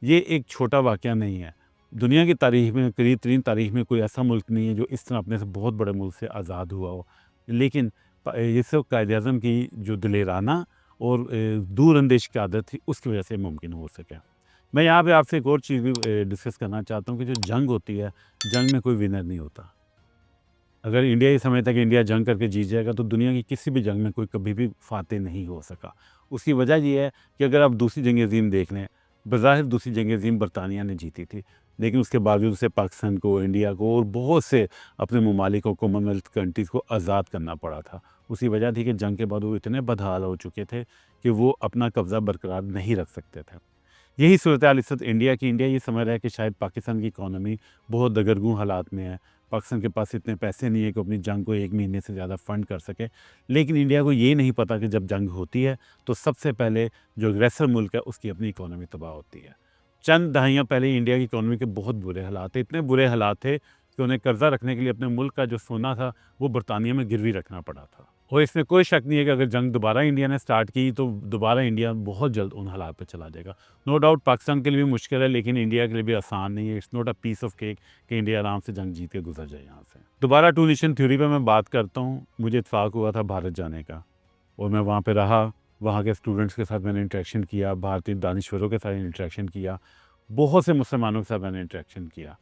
ये एक छोटा वाक़या नहीं है। दुनिया की तारीख़ में, करीब तरीन तारीख़ में कोई ऐसा मुल्क नहीं है जो इस तरह अपने से बहुत बड़े मुल्क से आज़ाद हुआ हो। लेकिन ये सब कायद-ए-आज़म की जो दिलेराना और दूरअंदेश क़यादत थी, उसकी वजह से मुमकिन हो सका। मैं यहाँ पे आपसे एक और चीज़ भी डिस्कस करना चाहता हूँ कि जो जंग होती है, जंग में कोई विनर नहीं होता। अगर इंडिया ये समझता है कि इंडिया जंग करके जीत जाएगा, तो दुनिया की किसी भी जंग में कोई कभी भी फ़ाते नहीं हो सका। उसकी वजह ये है कि अगर आप दूसरी जंग-ए-अज़ीम देख लें, बज़ाहिर दूसरी जंग-ए-अज़ीम बरतानिया ने जीती थी, लेकिन उसके बावजूद उसे पाकिस्तान को, इंडिया को और बहुत से अपने ममालिक को, कॉमनवेल्थ कंट्रीज़ को आज़ाद करना पड़ा था। उसकी वजह थी कि जंग के बाद वो इतने बदहाल हो चुके थे कि वो अपना कब्ज़ा बरकरार नहीं रख सकते थे। यही सूरत-ए-हाल इस वक़्त इंडिया की। इंडिया ये समझ रहा है कि शायद पाकिस्तान की इकॉनमी बहुत दगरगूं हालात में है। पाकिस्तान के पास इतने पैसे नहीं है कि अपनी जंग को 1 महीने से ज़्यादा फ़ंड कर सके। लेकिन इंडिया को ये नहीं पता कि जब जंग होती है, तो सबसे पहले जो अग्रेसर मुल्क है, उसकी अपनी इकॉनमी तबाह होती है। चंद दहाइयाँ पहले इंडिया की इकॉनमी के बहुत बुरे हालात थे। इतने बुरे हालात थे कि उन्हें कर्ज़ा रखने के लिए अपने मुल्क का जो सोना था, वो बरतानिया में गिरवी रखना पड़ा था। और इसमें कोई शक नहीं है कि अगर जंग दोबारा इंडिया ने स्टार्ट की, तो दोबारा इंडिया बहुत जल्द उन हालात पे चला जाएगा। नो डाउट पाकिस्तान के लिए भी मुश्किल है, लेकिन इंडिया के लिए भी आसान नहीं है। It's not a piece of cake कि इंडिया आराम से जंग जीत के गुज़र जाए यहाँ से। दोबारा टू नेशन थ्योरी पे मैं बात करता हूँ। मुझे इत्तेफ़ाक हुआ था भारत जाने का और मैं वहाँ पे रहा। वहाँ के स्टूडेंट्स के साथ मैंने इंटरेक्शन किया, भारतीय दानिश्वरों के साथ इंटरेक्शन किया, बहुत से मुसलमानों के साथ मैंने इंटरेक्शन किया।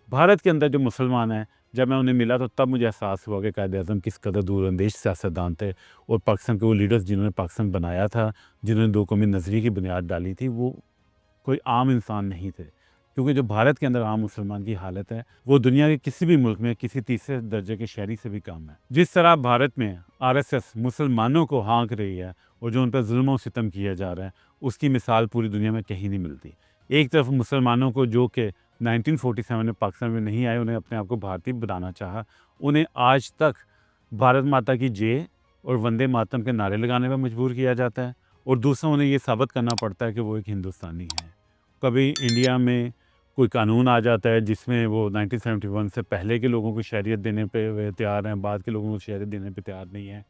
भारत के अंदर जो मुसलमान हैं, जब मैं उन्हें मिला तो तब मुझे एहसास हुआ कि कायद-ए-आज़म किस कदर दूरअंदेश सियासतदान थे और पाकिस्तान के वो लीडर्स जिन्होंने पाकिस्तान बनाया था, जिन्होंने दो कौमी नज़रिए की बुनियाद डाली थी, वो कोई आम इंसान नहीं थे। क्योंकि जो भारत के अंदर आम मुसलमान की हालत है, वो दुनिया के किसी भी मुल्क में किसी तीसरे दर्जे के शहरी से भी कम है। जिस तरह भारत में आरएसएस मुसलमानों को हाँक रही है और जो उन पर ज़ुल्म और सितम किया जा रहा है, उसकी मिसाल पूरी दुनिया में कहीं नहीं मिलती। एक तरफ मुसलमानों को जो कि 1947 में पाकिस्तान में नहीं आए, उन्हें अपने आप को भारतीय बनाना चाहा, उन्हें आज तक भारत माता की जय और वंदे मातरम के नारे लगाने पर मजबूर किया जाता है और दूसरा उन्हें ये साबित करना पड़ता है कि वो एक हिंदुस्तानी हैं। कभी इंडिया में कोई कानून आ जाता है जिसमें वो 1971 से पहले के लोगों को शहरियत देने पे वे तैयार हैं, बाद के लोगों को शहरियत देने पे तैयार नहीं है।